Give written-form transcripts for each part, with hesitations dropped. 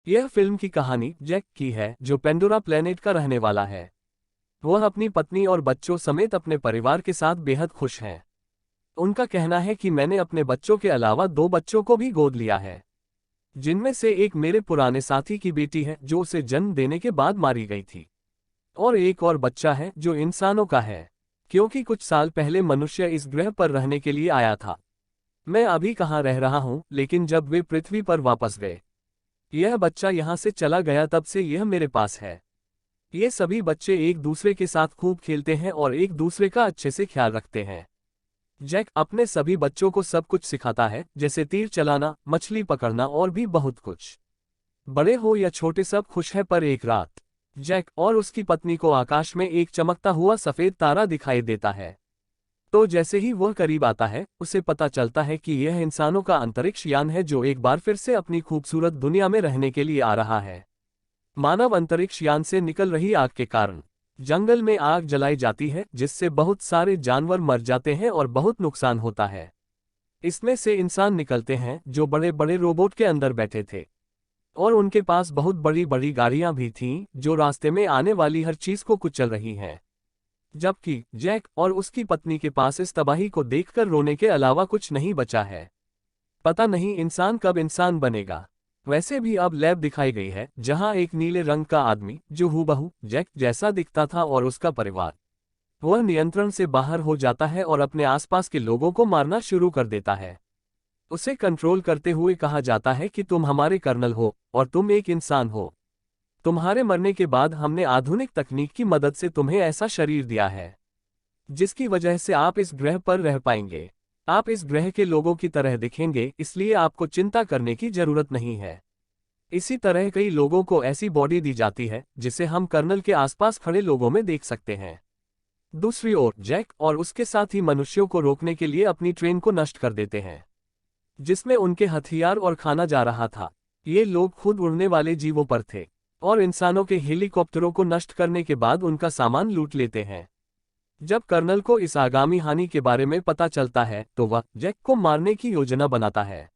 यह फिल्म की कहानी जैक की है, जो पेंडोरा प्लेनेट का रहने वाला है। वह अपनी पत्नी और बच्चों समेत अपने परिवार के साथ बेहद खुश हैं। उनका कहना है कि मैंने अपने बच्चों के अलावा 2 बच्चों को भी गोद लिया है, जिनमें से एक मेरे पुराने साथी की बेटी है जो उसे जन्म देने के बाद मारी गई थी, और एक और बच्चा है जो इंसानों का है, क्योंकि कुछ साल पहले मनुष्य इस ग्रह पर रहने के लिए आया था। मैं अभी कहाँ रह रहा हूँ, लेकिन जब वे पृथ्वी पर वापस गए, यह बच्चा यहाँ से चला गया, तब से यह मेरे पास है। ये सभी बच्चे एक दूसरे के साथ खूब खेलते हैं और एक दूसरे का अच्छे से ख्याल रखते हैं। जैक अपने सभी बच्चों को सब कुछ सिखाता है, जैसे तीर चलाना, मछली पकड़ना और भी बहुत कुछ। बड़े हो या छोटे सब खुश है। पर एक रात जैक और उसकी पत्नी को आकाश में एक चमकता हुआ सफेद तारा दिखाई देता है। तो जैसे ही वह करीब आता है, उसे पता चलता है कि यह इंसानों का अंतरिक्ष यान है जो एक बार फिर से अपनी खूबसूरत दुनिया में रहने के लिए आ रहा है। मानव अंतरिक्ष यान से निकल रही आग के कारण जंगल में आग जलाई जाती है, जिससे बहुत सारे जानवर मर जाते हैं और बहुत नुकसान होता है। इसमें से इंसान निकलते हैं जो बड़े बड़े रोबोट के अंदर बैठे थे, और उनके पास बहुत बड़ी बड़ी गाड़ियां भी थीं जो रास्ते में आने वाली हर चीज को कुचल रही हैं। जबकि जैक और उसकी पत्नी के पास इस तबाही को देखकर रोने के अलावा कुछ नहीं बचा है। पता नहीं इंसान कब इंसान बनेगा। वैसे भी अब लैब दिखाई गई है, जहां एक नीले रंग का आदमी जो हूबहू जैक जैसा दिखता था और उसका परिवार, वह नियंत्रण से बाहर हो जाता है और अपने आसपास के लोगों को मारना शुरू कर देता है। उसे कंट्रोल करते हुए कहा जाता है कि तुम हमारे कर्नल हो और तुम एक इंसान हो। तुम्हारे मरने के बाद हमने आधुनिक तकनीक की मदद से तुम्हें ऐसा शरीर दिया है जिसकी वजह से आप इस ग्रह पर रह पाएंगे। आप इस ग्रह के लोगों की तरह दिखेंगे, इसलिए आपको चिंता करने की जरूरत नहीं है। इसी तरह कई लोगों को ऐसी बॉडी दी जाती है जिसे हम कर्नल के आसपास खड़े लोगों में देख सकते हैं। दूसरी ओर जैक और उसके साथी मनुष्यों को रोकने के लिए अपनी ट्रेन को नष्ट कर देते हैं, जिसमें उनके हथियार और खाना जा रहा था। ये लोग खुद उड़ने वाले जीवों पर थे और इंसानों के हेलीकॉप्टरों को नष्ट करने के बाद उनका सामान लूट लेते हैं। जब कर्नल को इस आगामी हानि के बारे में पता चलता है, तो वह जैक को मारने की योजना बनाता है,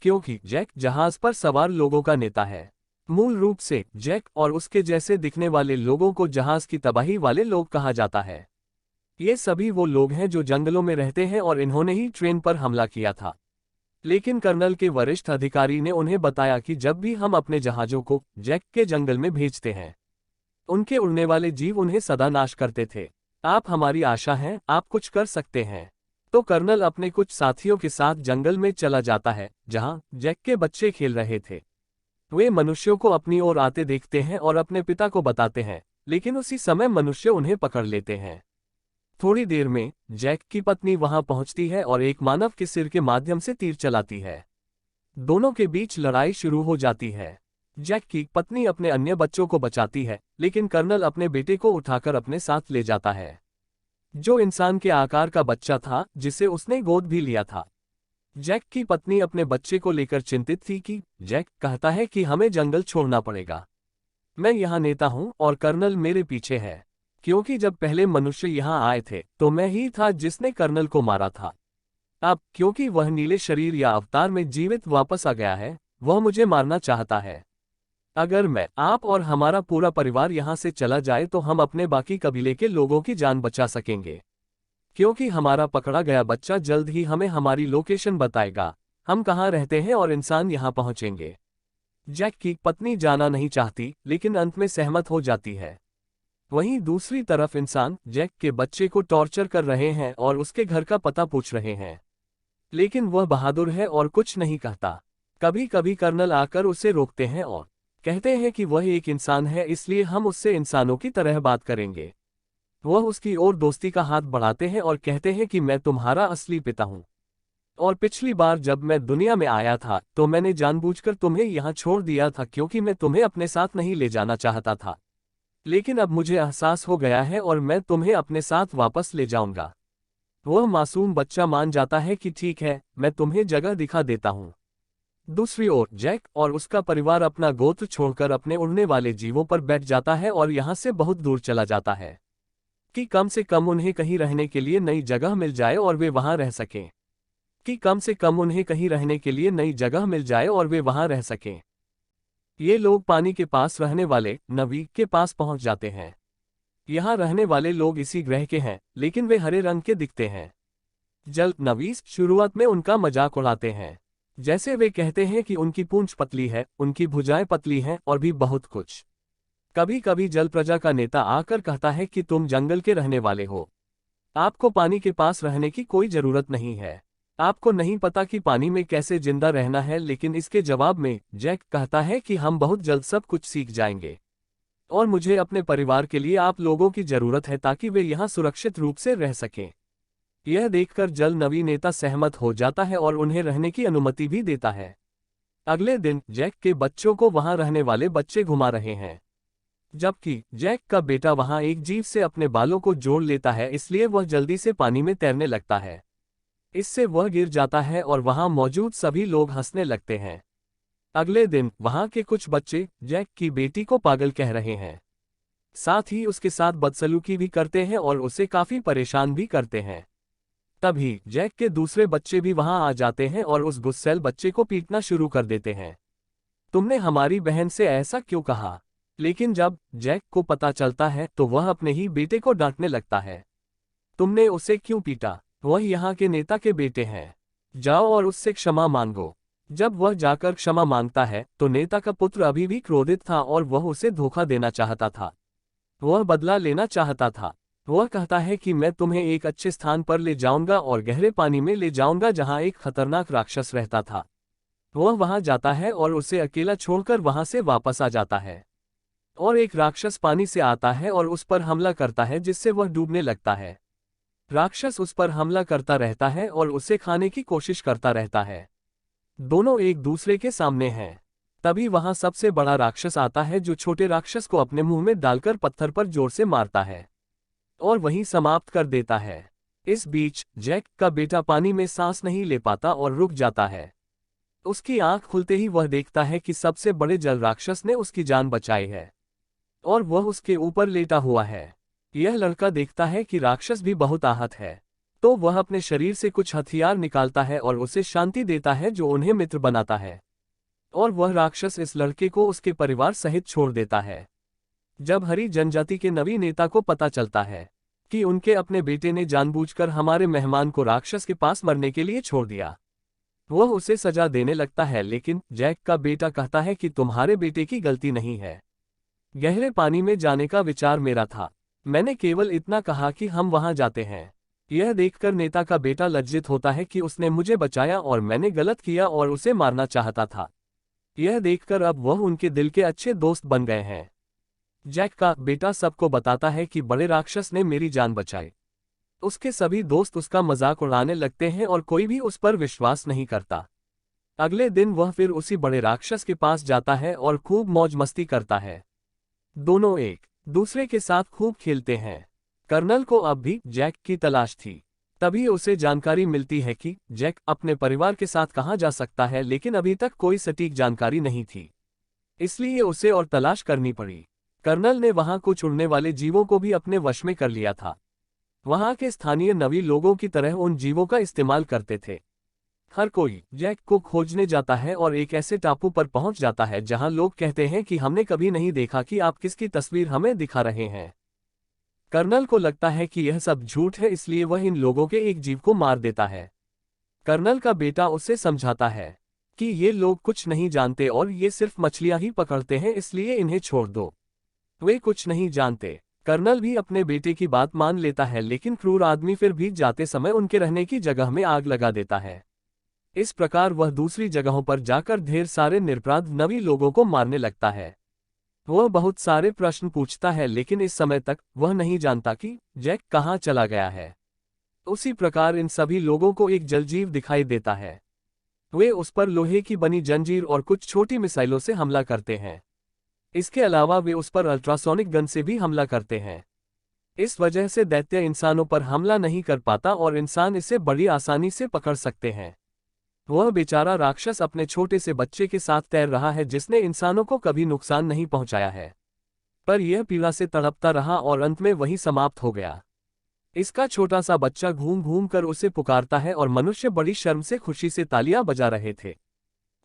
क्योंकि जैक जहाज पर सवार लोगों का नेता है। मूल रूप से जैक और उसके जैसे दिखने वाले लोगों को जहाज की तबाही वाले लोग कहा जाता है। ये सभी वो लोग हैं जो जंगलों में रहते हैं और इन्होंने ही ट्रेन पर हमला किया था। लेकिन कर्नल के वरिष्ठ अधिकारी ने उन्हें बताया कि जब भी हम अपने जहाजों को जैक के जंगल में भेजते हैं, उनके उड़ने वाले जीव उन्हें सदा नाश करते थे। आप हमारी आशा हैं, आप कुछ कर सकते हैं। तो कर्नल अपने कुछ साथियों के साथ जंगल में चला जाता है, जहां जैक के बच्चे खेल रहे थे। वे मनुष्यों को अपनी ओर आते देखते हैं और अपने पिता को बताते हैं, लेकिन उसी समय मनुष्य उन्हें पकड़ लेते हैं। थोड़ी देर में जैक की पत्नी वहां पहुंचती है और एक मानव के सिर के माध्यम से तीर चलाती है। दोनों के बीच लड़ाई शुरू हो जाती है। जैक की पत्नी अपने अन्य बच्चों को बचाती है, लेकिन कर्नल अपने बेटे को उठाकर अपने साथ ले जाता है, जो इंसान के आकार का बच्चा था जिसे उसने गोद भी लिया था। जैक की पत्नी अपने बच्चे को लेकर चिंतित थी कि जैक कहता है कि हमें जंगल छोड़ना पड़ेगा। मैं यहाँ नेता हूँ और कर्नल मेरे पीछे है, क्योंकि जब पहले मनुष्य यहाँ आए थे तो मैं ही था जिसने कर्नल को मारा था। अब क्योंकि वह नीले शरीर या अवतार में जीवित वापस आ गया है, वह मुझे मारना चाहता है। अगर मैं, आप और हमारा पूरा परिवार यहाँ से चला जाए तो हम अपने बाकी कबीले के लोगों की जान बचा सकेंगे, क्योंकि हमारा पकड़ा गया बच्चा जल्द ही हमें हमारी लोकेशन बताएगा, हम कहाँ रहते हैं और इंसान यहाँ पहुँचेंगे। जैक की पत्नी जाना नहीं चाहती, लेकिन अंत में सहमत हो जाती है। वहीं दूसरी तरफ इंसान जैक के बच्चे को टॉर्चर कर रहे हैं और उसके घर का पता पूछ रहे हैं, लेकिन वह बहादुर है और कुछ नहीं कहता। कभी कभी कर्नल आकर उसे रोकते हैं और कहते हैं कि वह एक इंसान है, इसलिए हम उससे इंसानों की तरह बात करेंगे। वह उसकी ओर दोस्ती का हाथ बढ़ाते हैं और कहते हैं कि मैं तुम्हारा असली पिता हूँ, और पिछली बार जब मैं दुनिया में आया था तो मैंने जानबूझकर तुम्हें यहाँ छोड़ दिया था, क्योंकि मैं तुम्हें अपने साथ नहीं ले जाना चाहता था। लेकिन अब मुझे एहसास हो गया है और मैं तुम्हें अपने साथ वापस ले जाऊंगा। वह मासूम बच्चा मान जाता है कि ठीक है, मैं तुम्हें जगह दिखा देता हूँ। दूसरी ओर जैक और उसका परिवार अपना गोत्र छोड़कर अपने उड़ने वाले जीवों पर बैठ जाता है और यहाँ से बहुत दूर चला जाता है, कि कम से कम उन्हें कहीं रहने के लिए नई जगह मिल जाए और वे वहां रह सकें। कि कम से कम उन्हें कहीं रहने के लिए नई जगह मिल जाए और वे वहां रह सकें। ये लोग पानी के पास रहने वाले नवी के पास पहुंच जाते हैं। यहाँ रहने वाले लोग इसी ग्रह के हैं, लेकिन वे हरे रंग के दिखते हैं। जल नवीस शुरुआत में उनका मजाक उड़ाते हैं। जैसे वे कहते हैं कि उनकी पूंछ पतली है, उनकी भुजाएं पतली हैं और भी बहुत कुछ। कभी कभी जल प्रजा का नेता आकर कहता है कि तुम जंगल के रहने वाले हो, आपको पानी के पास रहने की कोई जरूरत नहीं है, आपको नहीं पता कि पानी में कैसे जिंदा रहना है। लेकिन इसके जवाब में जैक कहता है कि हम बहुत जल्द सब कुछ सीख जाएंगे और मुझे अपने परिवार के लिए आप लोगों की जरूरत है ताकि वे यहाँ सुरक्षित रूप से रह सकें। यह देखकर जल नवी नेता सहमत हो जाता है और उन्हें रहने की अनुमति भी देता है। अगले दिन जैक के बच्चों को वहां रहने वाले बच्चे घुमा रहे हैं, जबकि जैक का बेटा वहां एक जीव से अपने बालों को जोड़ लेता है, इसलिए वह जल्दी से पानी में तैरने लगता है। इससे वह गिर जाता है और वहां मौजूद सभी लोग हंसने लगते हैं। अगले दिन वहां के कुछ बच्चे जैक की बेटी को पागल कह रहे हैं, साथ ही उसके साथ बदसलूकी भी करते हैं और उसे काफी परेशान भी करते हैं। तभी जैक के दूसरे बच्चे भी वहां आ जाते हैं और उस गुस्सैल बच्चे को पीटना शुरू कर देते हैं। तुमने हमारी बहन से ऐसा क्यों कहा? लेकिन जब जैक को पता चलता है तो वह अपने ही बेटे को डांटने लगता है। तुमने उसे क्यों पीटा? वह यहाँ के नेता के बेटे हैं, जाओ और उससे क्षमा मांगो। जब वह जाकर क्षमा मांगता है तो नेता का पुत्र अभी भी क्रोधित था और वह उसे धोखा देना चाहता था। वह बदला लेना चाहता था। वह कहता है कि मैं तुम्हें एक अच्छे स्थान पर ले जाऊंगा और गहरे पानी में ले जाऊंगा जहां एक खतरनाक राक्षस रहता था। वह वहां जाता है और उसे अकेला छोड़कर वहां से वापस आ जाता है और एक राक्षस पानी से आता है और उस पर हमला करता है, जिससे वह डूबने लगता है। राक्षस उस पर हमला करता रहता है और उसे खाने की कोशिश करता रहता है। दोनों एक दूसरे के सामने हैं। तभी वहां सबसे बड़ा राक्षस आता है जो छोटे राक्षस को अपने मुंह में डालकर पत्थर पर जोर से मारता है और वहीं समाप्त कर देता है। इस बीच जैक का बेटा पानी में सांस नहीं ले पाता और रुक जाता है। उसकी आंख खुलते ही वह देखता है कि सबसे बड़े जल राक्षस ने उसकी जान बचाई है और वह उसके ऊपर लेटा हुआ है। यह लड़का देखता है कि राक्षस भी बहुत आहत है, तो वह अपने शरीर से कुछ हथियार निकालता है और उसे शांति देता है, जो उन्हें मित्र बनाता है। और वह राक्षस इस लड़के को उसके परिवार सहित छोड़ देता है। जब हरी जनजाति के नवी नेता को पता चलता है कि उनके अपने बेटे ने जानबूझकर हमारे मेहमान को राक्षस के पास मरने के लिए छोड़ दिया, वह उसे सजा देने लगता है। लेकिन जैक का बेटा कहता है कि तुम्हारे बेटे की गलती नहीं है, गहरे पानी में जाने का विचार मेरा था, मैंने केवल इतना कहा कि हम वहां जाते हैं। यह देखकर नेता का बेटा लज्जित होता है कि उसने मुझे बचाया और मैंने गलत किया और उसे मारना चाहता था। यह देखकर अब वह उनके दिल के अच्छे दोस्त बन गए हैं। जैक का बेटा सबको बताता है कि बड़े राक्षस ने मेरी जान बचाई। उसके सभी दोस्त उसका मजाक उड़ाने लगते हैं और कोई भी उस पर विश्वास नहीं करता। अगले दिन वह फिर उसी बड़े राक्षस के पास जाता है और खूब मौज मस्ती करता है। दोनों एक दूसरे के साथ खूब खेलते हैं। कर्नल को अब भी जैक की तलाश थी। तभी उसे जानकारी मिलती है कि जैक अपने परिवार के साथ कहाँ जा सकता है, लेकिन अभी तक कोई सटीक जानकारी नहीं थी, इसलिए उसे और तलाश करनी पड़ी। कर्नल ने वहां कुछ उड़ने वाले जीवों को भी अपने वश में कर लिया था। वहां के स्थानीय नवी लोगों की तरह उन जीवों का इस्तेमाल करते थे। हर कोई जैक को खोजने जाता है और एक ऐसे टापू पर पहुंच जाता है जहां लोग कहते हैं कि हमने कभी नहीं देखा कि आप किसकी तस्वीर हमें दिखा रहे हैं। कर्नल को लगता है कि यह सब झूठ है, इसलिए वह इन लोगों के एक जीव को मार देता है। कर्नल का बेटा उसे समझाता है कि ये लोग कुछ नहीं जानते और ये सिर्फ मछलियां ही पकड़ते हैं, इसलिए इन्हें छोड़ दो, वे कुछ नहीं जानते। कर्नल भी अपने बेटे की बात मान लेता है, लेकिन क्रूर आदमी फिर भी जाते समय उनके रहने की जगह में आग लगा देता है। इस प्रकार वह दूसरी जगहों पर जाकर ढेर सारे निरपराध नवी लोगों को मारने लगता है। वह बहुत सारे प्रश्न पूछता है, लेकिन इस समय तक वह नहीं जानता कि जैक कहाँ चला गया है। उसी प्रकार इन सभी लोगों को एक जलजीव दिखाई देता है। वे उस पर लोहे की बनी जंजीर और कुछ छोटी मिसाइलों से हमला करते हैं। इसके अलावा वे उस पर अल्ट्रासोनिक गन से भी हमला करते हैं। इस वजह से दैत्य इंसानों पर हमला नहीं कर पाता और इंसान इसे बड़ी आसानी से पकड़ सकते हैं। वह बेचारा राक्षस अपने छोटे से बच्चे के साथ तैर रहा है, जिसने इंसानों को कभी नुकसान नहीं पहुंचाया है, पर यह पीड़ा से तड़पता रहा और अंत में वही समाप्त हो गया। इसका छोटा सा बच्चा घूम घूम कर उसे पुकारता है और मनुष्य बड़ी शर्म से खुशी से तालियां बजा रहे थे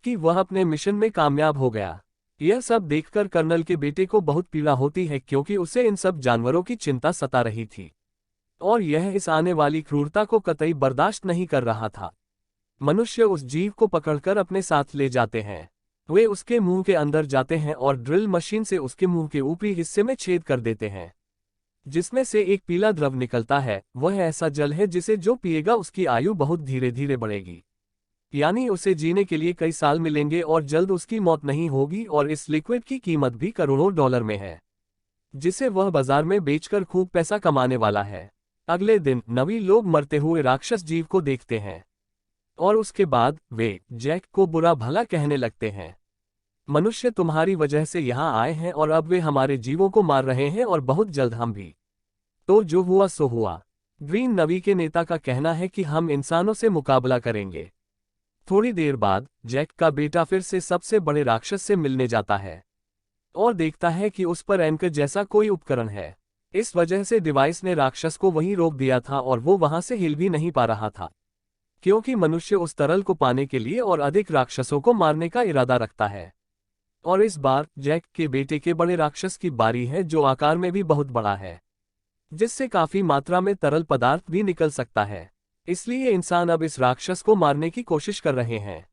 कि वह अपने मिशन में कामयाब हो गया। यह सब देखकर कर्नल के बेटे को बहुत पीड़ा होती है क्योंकि उसे इन सब जानवरों की चिंता सता रही थी और यह इस आने वाली क्रूरता को कतई बर्दाश्त नहीं कर रहा था। मनुष्य उस जीव को पकड़कर अपने साथ ले जाते हैं। वे उसके मुंह के अंदर जाते हैं और ड्रिल मशीन से उसके मुंह के ऊपरी हिस्से में छेद कर देते हैं, जिसमें से एक पीला द्रव निकलता है। वह ऐसा जल है जिसे जो पिएगा उसकी आयु बहुत धीरे धीरे बढ़ेगी, यानी उसे जीने के लिए कई साल मिलेंगे और जल्द उसकी मौत नहीं होगी। और इस लिक्विड की कीमत भी करोड़ों डॉलर में है, जिसे वह बाजार में बेचकर खूब पैसा कमाने वाला है। अगले दिन नवी लोग मरते हुए राक्षस जीव को देखते हैं और उसके बाद वे जैक को बुरा भला कहने लगते हैं। मनुष्य तुम्हारी वजह से यहाँ आए हैं और अब वे हमारे जीवों को मार रहे हैं और बहुत जल्द हम भी। तो जो हुआ सो हुआ। ग्रीन नवी के नेता का कहना है कि हम इंसानों से मुकाबला करेंगे। थोड़ी देर बाद जैक का बेटा फिर से सबसे बड़े राक्षस से मिलने जाता है और देखता है कि उस पर एंकर जैसा कोई उपकरण है। इस वजह से डिवाइस ने राक्षस को वहीं रोक दिया था और वो वहां से हिल भी नहीं पा रहा था, क्योंकि मनुष्य उस तरल को पाने के लिए और अधिक राक्षसों को मारने का इरादा रखता है। और इस बार जैक के बेटे के बड़े राक्षस की बारी है, जो आकार में भी बहुत बड़ा है, जिससे काफी मात्रा में तरल पदार्थ भी निकल सकता है। इसलिए इंसान अब इस राक्षस को मारने की कोशिश कर रहे हैं।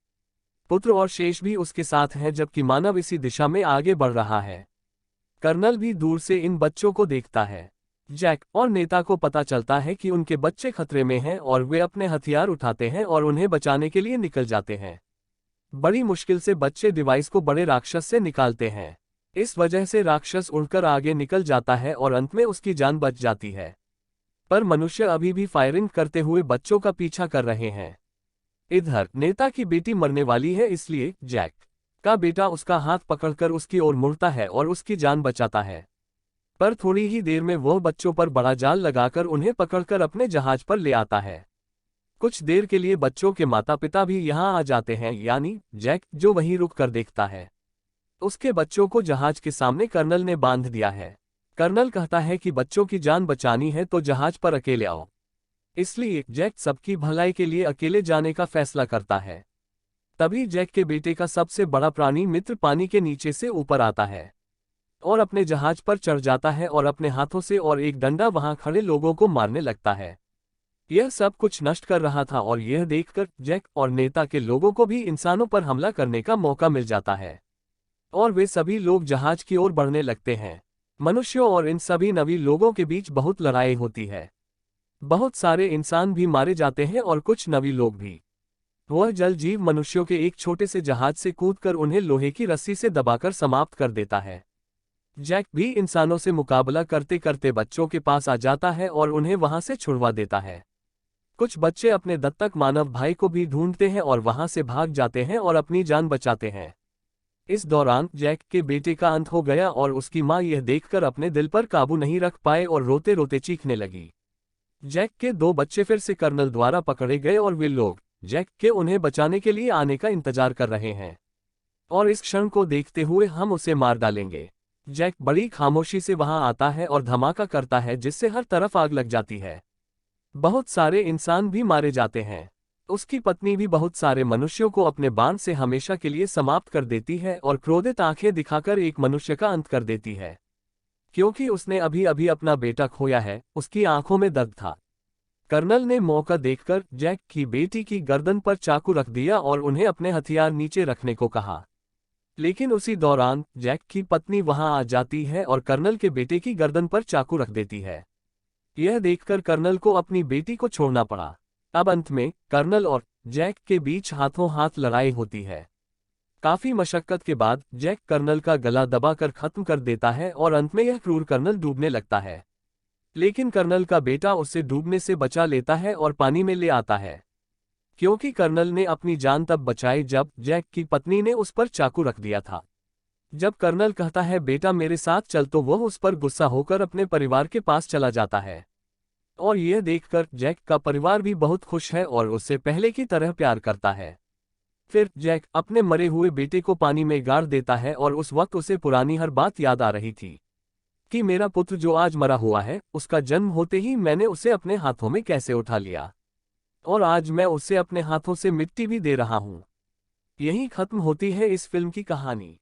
पुत्र और शेष भी उसके साथ हैं, जबकि मानव इसी दिशा में आगे बढ़ रहा है। कर्नल भी दूर से इन बच्चों को देखता है। जैक और नेता को पता चलता है कि उनके बच्चे खतरे में हैं और वे अपने हथियार उठाते हैं और उन्हें बचाने के लिए निकल जाते हैं। बड़ी मुश्किल से बच्चे डिवाइस को बड़े राक्षस से निकालते हैं। इस वजह से राक्षस उड़कर आगे निकल जाता है और अंत में उसकी जान बच जाती है। पर मनुष्य अभी भी फायरिंग करते हुए बच्चों का पीछा कर रहे हैं। इधर नेता की बेटी मरने वाली है, इसलिए जैक का बेटा उसका हाथ पकड़कर उसकी ओर मुड़ता है और उसकी जान बचाता है। पर थोड़ी ही देर में वह बच्चों पर बड़ा जाल लगाकर उन्हें पकड़कर अपने जहाज पर ले आता है। कुछ देर के लिए बच्चों के माता पिता भी यहाँ आ जाते हैं, यानी जैक, जो वहीं रुक कर देखता है। उसके बच्चों को जहाज के सामने कर्नल ने बांध दिया है। कर्नल कहता है कि बच्चों की जान बचानी है तो जहाज पर अकेले आओ। इसलिए जैक सबकी भलाई के लिए अकेले जाने का फैसला करता है। तभी जैक के बेटे का सबसे बड़ा प्राणी मित्र पानी के नीचे से ऊपर आता है और अपने जहाज पर चढ़ जाता है और अपने हाथों से और एक डंडा वहां खड़े लोगों को मारने लगता है। यह सब कुछ नष्ट कर रहा था और यह देखकर जैक और नेता के लोगों को भी इंसानों पर हमला करने का मौका मिल जाता है और वे सभी लोग जहाज की ओर बढ़ने लगते हैं। मनुष्यों और इन सभी नवी लोगों के बीच बहुत लड़ाई होती है। बहुत सारे इंसान भी मारे जाते हैं और कुछ नवी लोग भी। वह जल जीव मनुष्यों के एक छोटे से जहाज से कूदकर उन्हें लोहे की रस्सी से दबाकर समाप्त कर देता है। जैक भी इंसानों से मुकाबला करते करते बच्चों के पास आ जाता है और उन्हें वहां से छुड़वा देता है। कुछ बच्चे अपने दत्तक मानव भाई को भी ढूंढते हैं और वहां से भाग जाते हैं और अपनी जान बचाते हैं। इस दौरान जैक के बेटे का अंत हो गया और उसकी मां यह देखकर अपने दिल पर काबू नहीं रख पाए और रोते रोते चीखने लगी। जैक के 2 बच्चे फिर से कर्नल द्वारा पकड़े गए और वे लोग जैक के उन्हें बचाने के लिए आने का इंतजार कर रहे हैं और इस क्षण को देखते हुए हम उसे मार डालेंगे। जैक बड़ी खामोशी से वहां आता है और धमाका करता है, जिससे हर तरफ आग लग जाती है। बहुत सारे इंसान भी मारे जाते हैं। उसकी पत्नी भी बहुत सारे मनुष्यों को अपने बाण से हमेशा के लिए समाप्त कर देती है और क्रोधित आंखें दिखाकर एक मनुष्य का अंत कर देती है। क्योंकि उसने अभी अभी अपना बेटा खोया है, उसकी आंखों में दर्द था। कर्नल ने मौका देखकर जैक की बेटी की गर्दन पर चाकू रख दिया और उन्हें अपने हथियार नीचे रखने को कहा। लेकिन उसी दौरान जैक की पत्नी वहां आ जाती है और कर्नल के बेटे की गर्दन पर चाकू रख देती है। यह देखकर कर्नल को अपनी बेटी को छोड़ना पड़ा। अब अंत में कर्नल और जैक के बीच हाथों हाथ लड़ाई होती है। काफी मशक्कत के बाद जैक कर्नल का गला दबाकर खत्म कर देता है और अंत में यह क्रूर कर्नल डूबने लगता है। लेकिन कर्नल का बेटा उसे डूबने से बचा लेता है और पानी में ले आता है, क्योंकि कर्नल ने अपनी जान तब बचाई जब जैक की पत्नी ने उस पर चाकू रख दिया था। जब कर्नल कहता है बेटा मेरे साथ चल, तो वह उस पर गुस्सा होकर अपने परिवार के पास चला जाता है। और यह देखकर जैक का परिवार भी बहुत खुश है और उससे पहले की तरह प्यार करता है। फिर जैक अपने मरे हुए बेटे को पानी में गाड़ देता है और उस वक्त उसे पुरानी हर बात याद आ रही थी कि मेरा पुत्र जो आज मरा हुआ है, उसका जन्म होते ही मैंने उसे अपने हाथों में कैसे उठा लिया और आज मैं उसे अपने हाथों से मिट्टी भी दे रहा हूं। यहीं खत्म होती है इस फिल्म की कहानी।